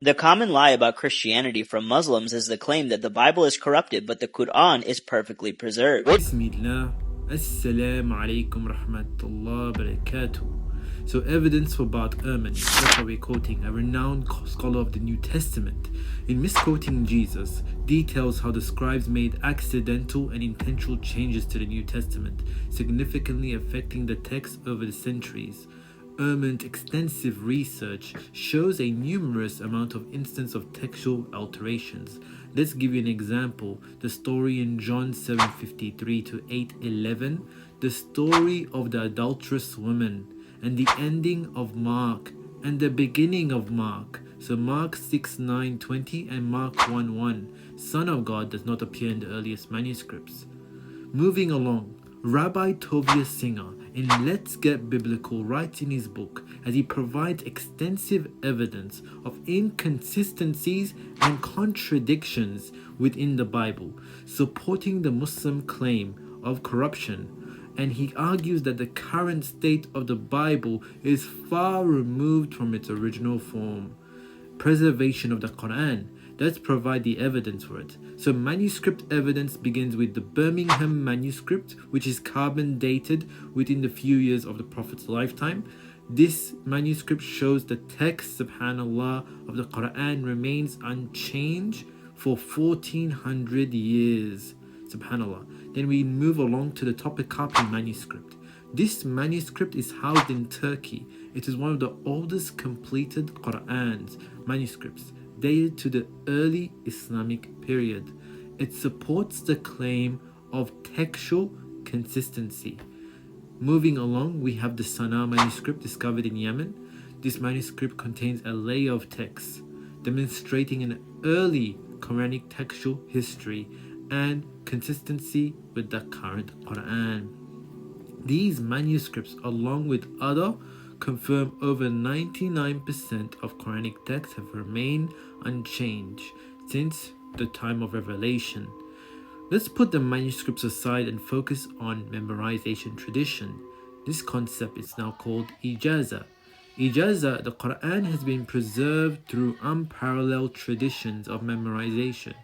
The common lie about Christianity from Muslims is the claim that the Bible is corrupted but the Quran is perfectly preserved. Bismillah. Assalamu alaikum rahmatullah barakatuh. So evidence for Ba'd Ehrman, that's why we're quoting a renowned scholar of the New Testament. In misquoting Jesus, details how the scribes made accidental and intentional changes to the New Testament, significantly affecting the text over the centuries. Ehrman's extensive research shows a numerous amount of instances of textual alterations. Let's give you an example. The story in John 7:53 to 8:11, the story of the adulterous woman, and the ending of Mark and the beginning of Mark. So Mark 6:9-20 and Mark 1:1. Son of God does not appear in the earliest manuscripts. Moving along, Rabbi Tovia Singer in Let's Get Biblical writes in his book as he provides extensive evidence of inconsistencies and contradictions within the Bible, supporting the Muslim claim of corruption. And he argues that the current state of the Bible is far removed from its original form. Preservation of the Quran. Let's provide the evidence for it. So manuscript evidence begins with the Birmingham manuscript, which is carbon dated within the few years of the Prophet's lifetime. This manuscript shows the text, subhanallah, of the Quran remains unchanged for 1400 years. Subhanallah. Then we move along to the Topkapi manuscript. This manuscript is housed in Turkey. It is one of the oldest completed Qur'ans manuscripts, dated to the early Islamic period. It supports the claim of textual consistency. Moving along, we have the Sanaa manuscript discovered in Yemen. This manuscript contains a layer of text, demonstrating an early Quranic textual history and consistency with the current Quran. These manuscripts, along with other, confirm over 99% of Quranic texts have remained unchanged since the time of revelation. Let's put the manuscripts aside and focus on memorization tradition. This concept is now called ijaza. Ijaza, the Quran has been preserved through unparalleled traditions of memorization.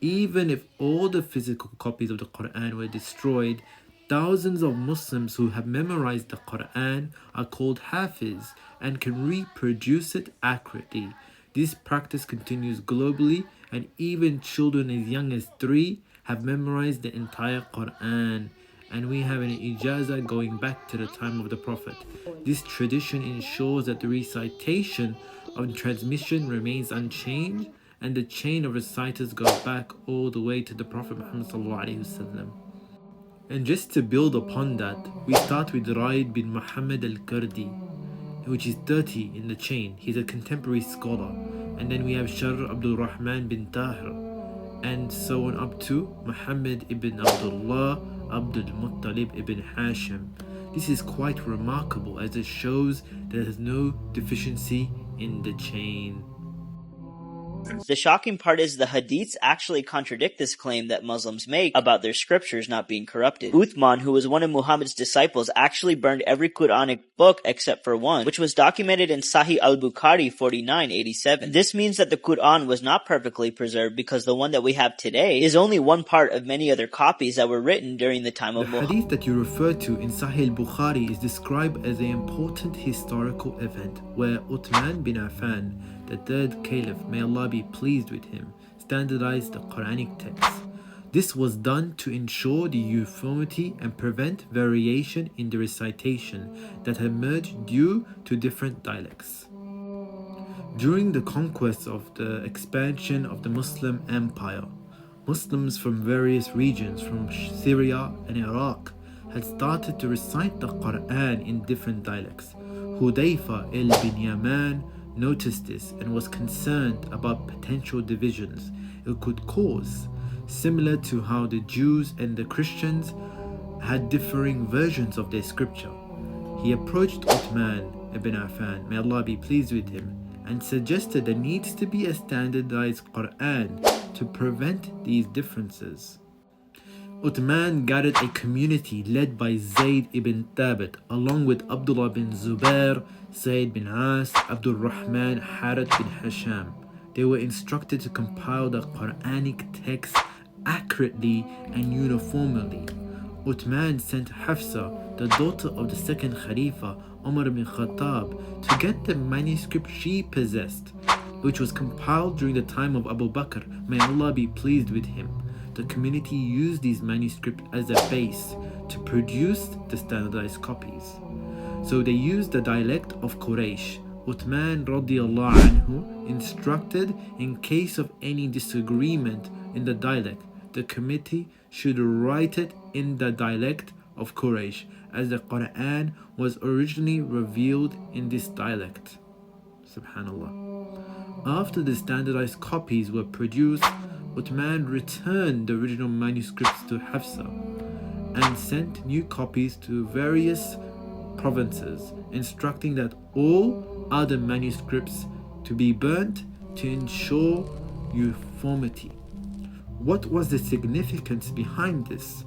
Even if all the physical copies of the Quran were destroyed, thousands of Muslims who have memorized the Quran are called Hafiz and can reproduce it accurately. This practice continues globally, and even children as young as 3 have memorized the entire Quran. And we have an ijazah going back to the time of the Prophet. This tradition ensures that the recitation of transmission remains unchanged, and the chain of reciters goes back all the way to the Prophet Muhammad ﷺ. And just to build upon that, we start with Raid bin Muhammad al-Kurdi, which is 30 in the chain. He's a contemporary scholar. And then we have Sharr Abdul Rahman bin Tahir, and so on up to Muhammad ibn Abdullah Abdul Muttalib ibn Hashim. This is quite remarkable as it shows there is no deficiency in the chain. The shocking part is the hadiths actually contradict this claim that Muslims make about their scriptures not being corrupted. Uthman, who was one of Muhammad's disciples, actually burned every Quranic book except for one, which was documented in Sahih al-Bukhari 4987. This means that the Quran was not perfectly preserved because the one that we have today is only one part of many other copies that were written during the time of Muhammad. The hadith that you refer to in Sahih al-Bukhari is described as an important historical event where Uthman bin Affan, the third caliph, may Allah be pleased with him, standardized the Quranic text. This was done to ensure the uniformity and prevent variation in the recitation that emerged due to different dialects. During the conquest of the expansion of the Muslim Empire, Muslims from various regions from Syria and Iraq had started to recite the Quran in different dialects. Hudayfa ibn Yaman noticed this and was concerned about potential divisions it could cause, similar to how the Jews and the Christians had differing versions of their scripture. He approached Uthman ibn Affan, may Allah be pleased with him, and suggested there needs to be a standardized Quran to prevent these differences. Uthman gathered a community led by Zayd ibn Thabit, along with Abdullah bin Zubair, Sayyid bin As, Abdul Rahman, Harith bin Hisham, they were instructed to compile the Quranic text accurately and uniformly. Uthman sent Hafsa, the daughter of the second Khalifa, Umar bin Khattab, to get the manuscript she possessed, which was compiled during the time of Abu Bakr, may Allah be pleased with him. The community used these manuscripts as a base to produce the standardized copies. So they used the dialect of Quraysh. Uthman radiallahu anhu instructed, in case of any disagreement in the dialect, the committee should write it in the dialect of Quraysh, as the Quran was originally revealed in this dialect. Subhanallah. After the standardized copies were produced, Uthman returned the original manuscripts to Hafsa and sent new copies to various provinces, instructing that all other manuscripts to be burnt to ensure uniformity. What was the significance behind this?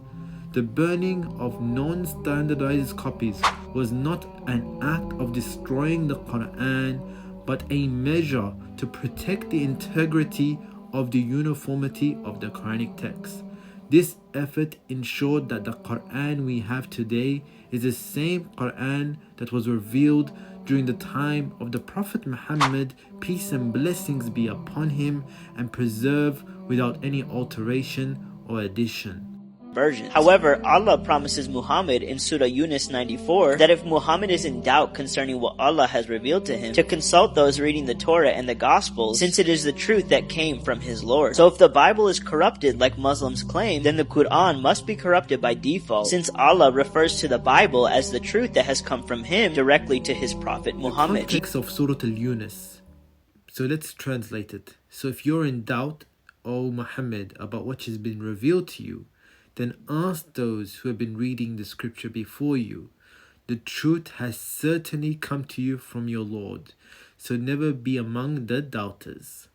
The burning of non-standardized copies was not an act of destroying the Quran, but a measure to protect the integrity of the uniformity of the Quranic text. This effort ensured that the Quran we have today is the same Quran that was revealed during the time of the Prophet Muhammad, peace and blessings be upon him, and preserved without any alteration or addition. Versions. However, Allah promises Muhammad in Surah Yunus 94 that if Muhammad is in doubt concerning what Allah has revealed to him, to consult those reading the Torah and the Gospels, since it is the truth that came from his Lord. So if the Bible is corrupted like Muslims claim, then the Quran must be corrupted by default, since Allah refers to the Bible as the truth that has come from him directly to his Prophet Muhammad. The context of Surah Al-Yunus. So let's translate it. So if you're in doubt, O Muhammad, about what has been revealed to you, then ask those who have been reading the scripture before you. The truth has certainly come to you from your Lord, so never be among the doubters.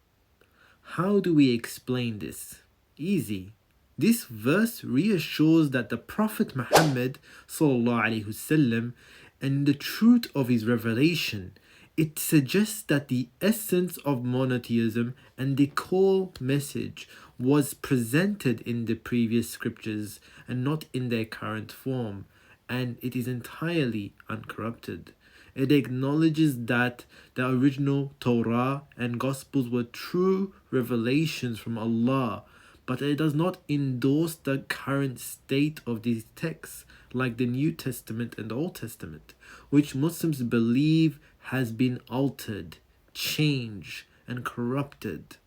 How do we explain this? Easy. This verse reassures that the Prophet Muhammad ﷺ and the truth of his revelation. It suggests that the essence of monotheism and the core message was presented in the previous scriptures and not in their current form, and it is entirely uncorrupted. It acknowledges that the original Torah and Gospels were true revelations from Allah, but it does not endorse the current state of these texts, like the New Testament and the Old Testament, which Muslims believe has been altered, changed, and corrupted.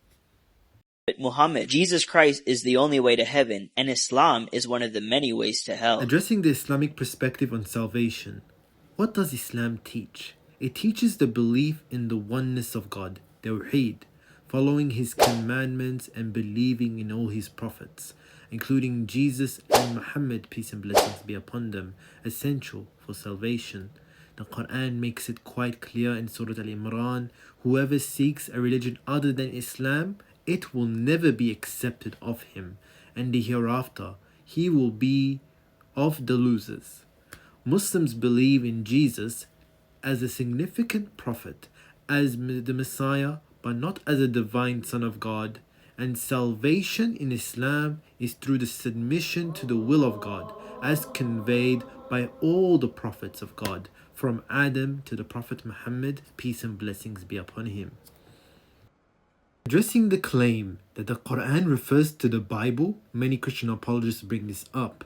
Muhammad, Jesus Christ is the only way to heaven, and Islam is one of the many ways to hell. Addressing the Islamic perspective on salvation, what does Islam teach? It teaches the belief in the oneness of God, Tawheed, following his commandments and believing in all his prophets, including Jesus and Muhammad, peace and blessings be upon them, essential for salvation. The Quran makes it quite clear in Surah Al-Imran, whoever seeks a religion other than Islam, it will never be accepted of him, and the hereafter he will be of the losers. Muslims believe in Jesus as a significant prophet, as the Messiah, but not as a divine Son of God, and salvation in Islam is through the submission to the will of God, as conveyed by all the prophets of God, from Adam to the Prophet Muhammad, peace and blessings be upon him. Addressing the claim that the Quran refers to the Bible, many Christian apologists bring this up,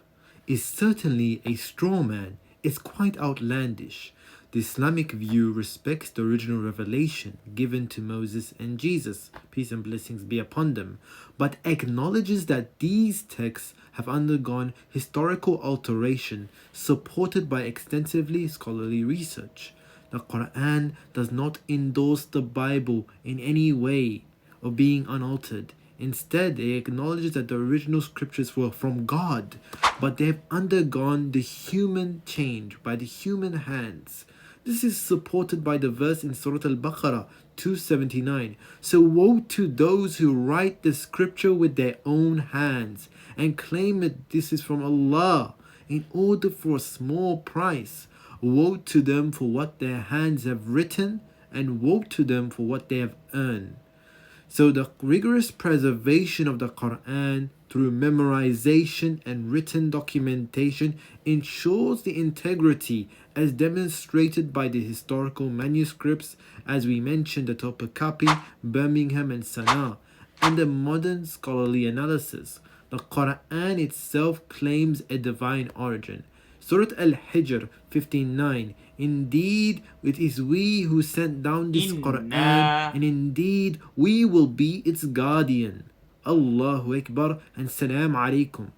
is certainly a straw man. It's quite outlandish. The Islamic view respects the original revelation given to Moses and Jesus, peace and blessings be upon them, but acknowledges that these texts have undergone historical alteration supported by extensively scholarly research. The Quran does not endorse the Bible in any way of being unaltered. Instead, it acknowledges that the original scriptures were from God, but they have undergone the human change by the human hands. This is supported by the verse in Surah Al-Baqarah 279. So woe to those who write the scripture with their own hands and claim that this is from Allah in order for a small price. Woe to them for what their hands have written, and woe to them for what they have earned. So the rigorous preservation of the Quran through memorization and written documentation ensures the integrity as demonstrated by the historical manuscripts, as we mentioned, the Topkapi, Birmingham and Sanaa, and the modern scholarly analysis. The Quran itself claims a divine origin. Surah Al-Hijr 59. Indeed, it is we who sent down this Quran, and indeed we will be its guardian. Allahu Akbar and Salam Alaikum.